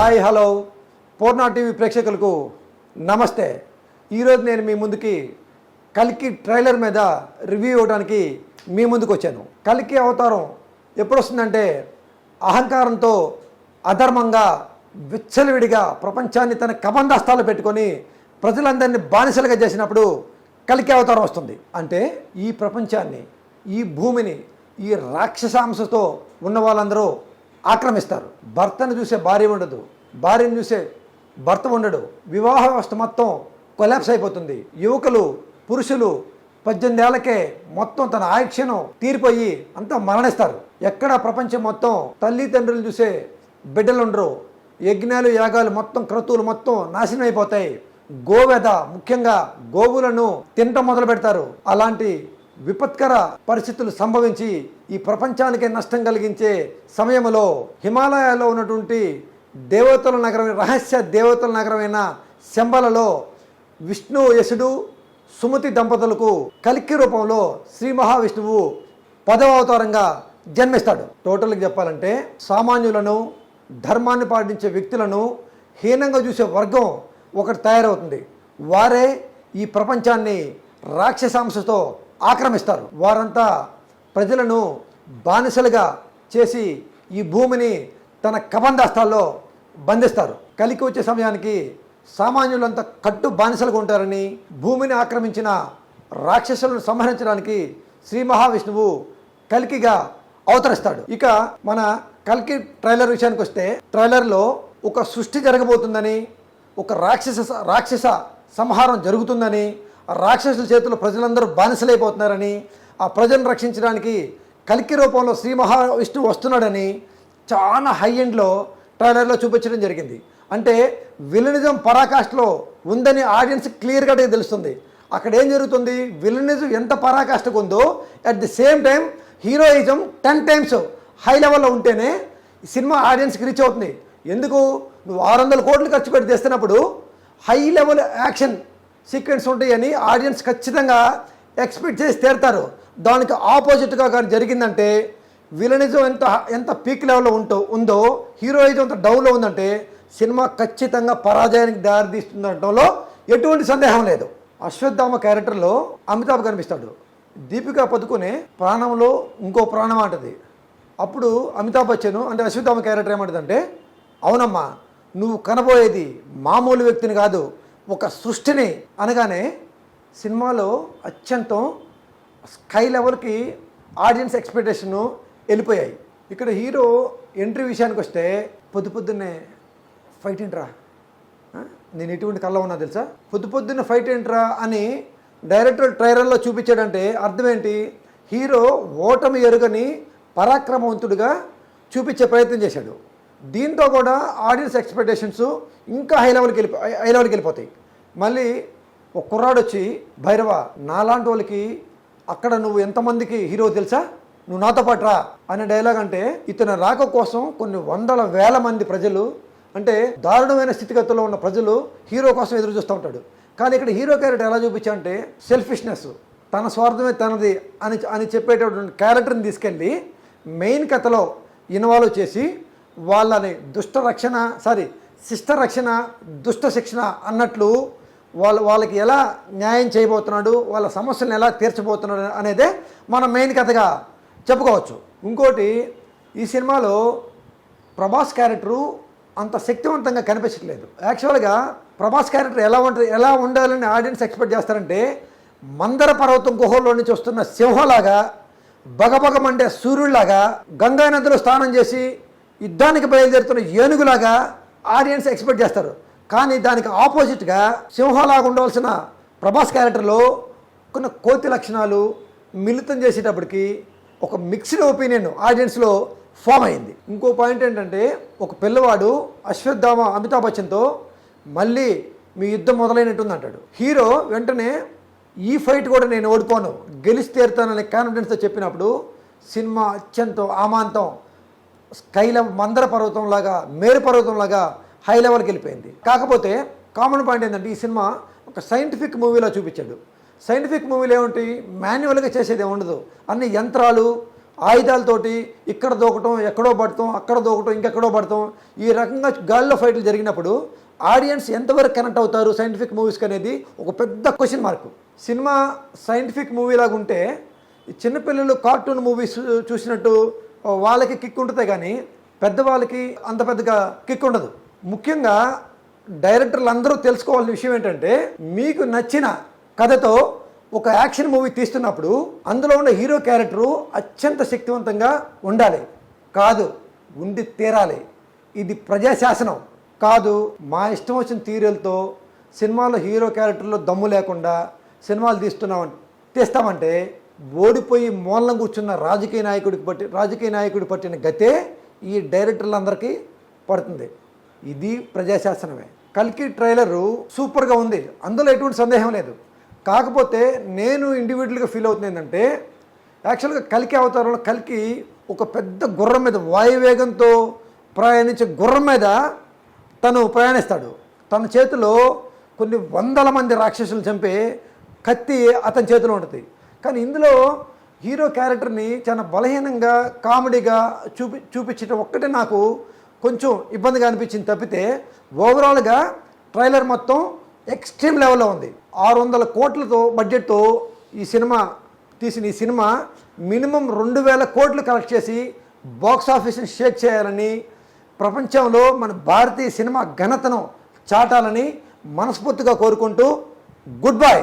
Hi hello పూర్ణ TV ప్రేక్షకులకు నమస్తే. ఈరోజు నేను మీ ముందుకి కల్కి ట్రైలర్ మీద రివ్యూ ఇవ్వడానికి మీ ముందుకు వచ్చాను. కల్కి అవతారం ఎప్పుడు వస్తుందంటే అహంకారంతో అధర్మంగా విచ్చలవిడిగా ప్రపంచాన్ని తన కబంధాస్తాలు పెట్టుకొని ప్రజలందరినీ బానిసలుగా చేసినప్పుడు కల్కి అవతారం వస్తుంది. అంటే ఈ ప్రపంచాన్ని, ఈ భూమిని ఈ రాక్షసాంశతో ఉన్న వాళ్ళందరూ ఆక్రమిస్తారు. భర్తను చూసే భార్య ఉండదు, భార్యను చూసే భర్త ఉండడు. వివాహ వ్యవస్థ మొత్తం కొలాప్స్ అయిపోతుంది. యువకులు, పురుషులు 18 ఏళ్లకే మొత్తం తన ఆయుష్ను తీరిపోయి అంతా మరణిస్తారు. ఎక్కడ ప్రపంచం మొత్తం తల్లిదండ్రులు చూసే బిడ్డలు ఉండరు. యజ్ఞాలు, యాగాలు మొత్తం, క్రతువులు మొత్తం నాశనం అయిపోతాయి. గోవెద, ముఖ్యంగా గోవులను తినటం మొదలు పెడతారు. అలాంటి విపత్కర పరిస్థితులు సంభవించి ఈ ప్రపంచానికి నష్టం కలిగించే సమయంలో హిమాలయాల్లో ఉన్నటువంటి దేవతల నగరం, రహస్య దేవతల నగరమైన శంబలలో విష్ణు, యశుడు, సుమతి దంపతులకు కల్కి రూపంలో శ్రీ మహావిష్ణువు 10వ అవతారంగా జన్మిస్తాడు. టోటల్గా చెప్పాలంటే సామాన్యులను, ధర్మాన్ని పాటించే వ్యక్తులను హీనంగా చూసే వర్గం ఒకటి తయారవుతుంది. వారే ఈ ప్రపంచాన్ని రాక్షసాంశతో ఆక్రమిస్తారు. వారంతా ప్రజలను బానిసలుగా చేసి ఈ భూమిని తన కబంధాస్తాల్లో బంధిస్తారు. కలికి వచ్చే సమయానికి సామాన్యులంతా కట్టు బానిసలుగా ఉంటారని, భూమిని ఆక్రమించిన రాక్షసులను సంహరించడానికి శ్రీ మహావిష్ణువు కల్కిగా అవతరిస్తాడు. ఇక మన కల్కి ట్రైలర్ విషయానికి వస్తే, ట్రైలర్లో ఒక సృష్టి జరగబోతుందని, ఒక రాక్షస సంహారం జరుగుతుందని, ఆ రాక్షసుల చేతుల్లో ప్రజలందరూ బానిసలైపోతున్నారని, ఆ ప్రజలను రక్షించడానికి కల్కి రూపంలో శ్రీ మహావిష్ణువు వస్తున్నాడని చాలా హై ఎండ్లో ట్రైలర్లో చూపించడం జరిగింది. అంటే విలనిజం పరాకాష్ఠలో ఉందని ఆడియన్స్ క్లియర్గా తెలుస్తుంది. అక్కడ ఏం జరుగుతుంది, విలనిజం ఎంత పరాకాష్ఠకు ఉందో at the same time heroism 10 times high లెవెల్లో ఉంటేనే ఈ సినిమా ఆడియన్స్కి రీచ్ అవుతుంది. ఎందుకు, నువ్వు 600 కోట్లు ఖర్చు పెట్టి తెస్తున్నప్పుడు హై లెవెల్ యాక్షన్ సీక్వెన్స్ ఉంటాయని ఆడియన్స్ ఖచ్చితంగా ఎక్స్పెక్ట్ చేసి తీరుతారు. దానికి ఆపోజిట్గా కానీ జరిగిందంటే, విలనిజం ఎంత పీక్ లెవెల్లో ఉందో హీరోయిజం ఎంత డౌన్లో ఉందంటే సినిమా ఖచ్చితంగా పరాజయానికి దారితీస్తుండటంలో ఎటువంటి సందేహం లేదు. అశ్వత్థామ క్యారెక్టర్లో అమితాబ్ కనిపిస్తాడు. దీపికా పదుకునే ప్రాణంలో ఇంకో ప్రాణం అంటది. అప్పుడు అమితాబ్ బచ్చన్ అంటే అశ్వత్థామ క్యారెక్టర్ ఏమంటుందంటే, అవునమ్మా నువ్వు కనబోయేది మామూలు వ్యక్తిని కాదు, ఒక సృష్టిని అనగానే సినిమాలో అత్యంతం స్కై లెవెల్కి ఆడియన్స్ ఎక్స్పెక్టేషన్ వెళ్ళిపోయాయి. ఇక్కడ హీరో ఎంట్రీ విషయానికి వస్తే పొద్దున్నే ఫైట్ ఏంట్రా, నేను ఎటువంటి కళ్ళ ఉన్నా తెలుసా, పొద్దున్నే ఫైట్ ఏంట్రా అని డైరెక్టర్ ట్రైలర్లో చూపించాడంటే అర్థం ఏంటి, హీరో ఓటమి ఎరుగని పరాక్రమవంతుడిగా చూపించే ప్రయత్నం చేశాడు. దీంతో కూడా ఆడియన్స్ ఎక్స్పెక్టేషన్స్ ఇంకా హై లెవెల్కి వెళ్ళిపోతాయి. మళ్ళీ ఒక కుర్రాడు వచ్చి, భైరవ నాలాంటి వాళ్ళకి అక్కడ నువ్వు ఎంతమందికి హీరో తెలుసా, నువ్వు నాతో పాటు రా అనే డైలాగ్. అంటే ఇతను రాక కోసం కొన్ని 100,000 మంది ప్రజలు, అంటే దారుణమైన స్థితిగతుల్లో ఉన్న ప్రజలు హీరో కోసం ఎదురు చూస్తూ ఉంటాడు. కానీ ఇక్కడ హీరో క్యారెక్టర్ ఎలా చూపించా అంటే సెల్ఫిష్నెస్, తన స్వార్థమే తనది అని చెప్పేటటువంటి క్యారెక్టర్ని తీసుకెళ్ళి మెయిన్ కథలో ఇన్వాల్వ్ చేసి వాళ్ళని శిష్ట రక్షణ దుష్ట శిక్షణ అన్నట్లు వాళ్ళకి ఎలా న్యాయం చేయబోతున్నాడు, వాళ్ళ సమస్యలను ఎలా తీర్చబోతున్నాడు అనేదే మనం మెయిన్ కథగా చెప్పుకోవచ్చు. ఇంకోటి, ఈ సినిమాలో ప్రభాస్ క్యారెక్టరు అంత శక్తివంతంగా కనిపించట్లేదు. యాక్చువల్గా ప్రభాస్ క్యారెక్టర్ ఎలా ఉండాలని ఆడియన్స్ ఎక్స్పెక్ట్ చేస్తారంటే, మందర పర్వతం గుహల్లో నుంచి వస్తున్న సింహంలాగా, బగబగమండే సూర్యుడిలాగా, గంగా నదిలో స్నానం చేసి యుద్ధానికి బయలుదేరుతున్న ఏనుగులాగా ఆడియన్స్ ఎక్స్పెక్ట్ చేస్తారు. కానీ దానికి ఆపోజిట్గా సింహలాగా ఉండవలసిన ప్రభాస్ క్యారెక్టర్లో కొన్ని కోతి లక్షణాలు మిళితం చేసేటప్పటికి ఒక మిక్స్డ్ ఒపీనియన్ ఆడియన్స్లో ఫామ్ అయింది. ఇంకో పాయింట్ ఏంటంటే, ఒక పిల్లవాడు అశ్వత్థామ అమితాబ్ బచ్చన్తో మళ్ళీ మీ యుద్ధం మొదలైనట్టుంది అంటాడు. హీరో వెంటనే ఈ ఫైట్ కూడా నేను ఓడిపోను, గెలిచి తీరుతాననే కాన్ఫిడెన్స్తో చెప్పినప్పుడు సినిమా అత్యంత ఆమాంతం స్కై లెవెల్, మందర పర్వతంలాగా, మేరు పర్వతంలాగా హై లెవెల్కి వెళ్ళిపోయింది. కాకపోతే కామన్ పాయింట్ ఏంటంటే, ఈ సినిమా ఒక సైంటిఫిక్ మూవీలో చూపించాడు. సైంటిఫిక్ మూవీలో ఏమిటి, మాన్యువల్గా చేసేది ఉండదు, అన్ని యంత్రాలు, ఆయుధాలతోటి ఇక్కడ దూకటం, ఎక్కడో పడతాం, అక్కడ దూకటం, ఇంకెక్కడో పడతాం, ఈ రకంగా గాల్లో ఫైట్లు జరిగినప్పుడు ఆడియన్స్ ఎంతవరకు కనెక్ట్ అవుతారు సైంటిఫిక్ మూవీస్కి అనేది ఒక పెద్ద question mark. Cinema scientific movie లాగా ఉంటే ఈ చిన్నపిల్లలు కార్టూన్ మూవీస్ చూసినట్టు వాళ్ళకి కిక్ ఉంటుంది, కానీ పెద్దవాళ్ళకి అంత పెద్దగా కిక్ ఉండదు. ముఖ్యంగా డైరెక్టర్లు అందరూ తెలుసుకోవాల్సిన విషయం ఏంటంటే, మీకు నచ్చిన కథతో ఒక యాక్షన్ మూవీ తీస్తున్నప్పుడు అందులో ఉన్న హీరో క్యారెక్టరు అత్యంత శక్తివంతంగా ఉండాలి, కాదు ఉండి తీరాలి. ఇది ప్రజాశాసనం కాదు. మా ఇష్టం వచ్చిన తీరులతో సినిమాలో హీరో క్యారెక్టర్లో దమ్ము లేకుండా సినిమాలు తీస్తామంటే ఓడిపోయి మూలం కూర్చున్న రాజకీయ నాయకుడికి పట్టిన గతే ఈ డైరెక్టర్లందరికీ పడుతుంది. ఇది ప్రజాశాసనమే. కల్కి ట్రైలరు సూపర్గా ఉంది, అందులో ఎటువంటి సందేహం లేదు. కాకపోతే నేను ఇండివిజువల్గా ఫీల్ అవుతుంది ఏంటంటే, యాక్చువల్గా కల్కి అవతారంలో కల్కి ఒక పెద్ద గుర్రం మీద వాయువేగంతో ప్రయాణించే గుర్రం మీద తను ప్రయాణిస్తాడు. తన చేతిలో కొన్ని వందల మంది రాక్షసులు చంపే కత్తి అతని చేతిలో ఉంటుంది. కానీ ఇందులో హీరో క్యారెక్టర్ని చాలా బలహీనంగా కామెడీగా చూపించడం ఒక్కటే నాకు కొంచెం ఇబ్బందిగా అనిపించింది తప్పితే, ఓవరాల్గా ట్రైలర్ మొత్తం ఎక్స్ట్రీమ్ లెవెల్లో ఉంది. 600 కోట్లతో బడ్జెట్తో ఈ సినిమా మినిమం 2000 కోట్లు కలెక్ట్ చేసి బాక్స్ ఆఫీస్ని షేక్ చేయాలని, ప్రపంచంలో మన భారతీయ సినిమా ఘనతను చాటాలని మనస్ఫూర్తిగా కోరుకుంటూ గుడ్ బై.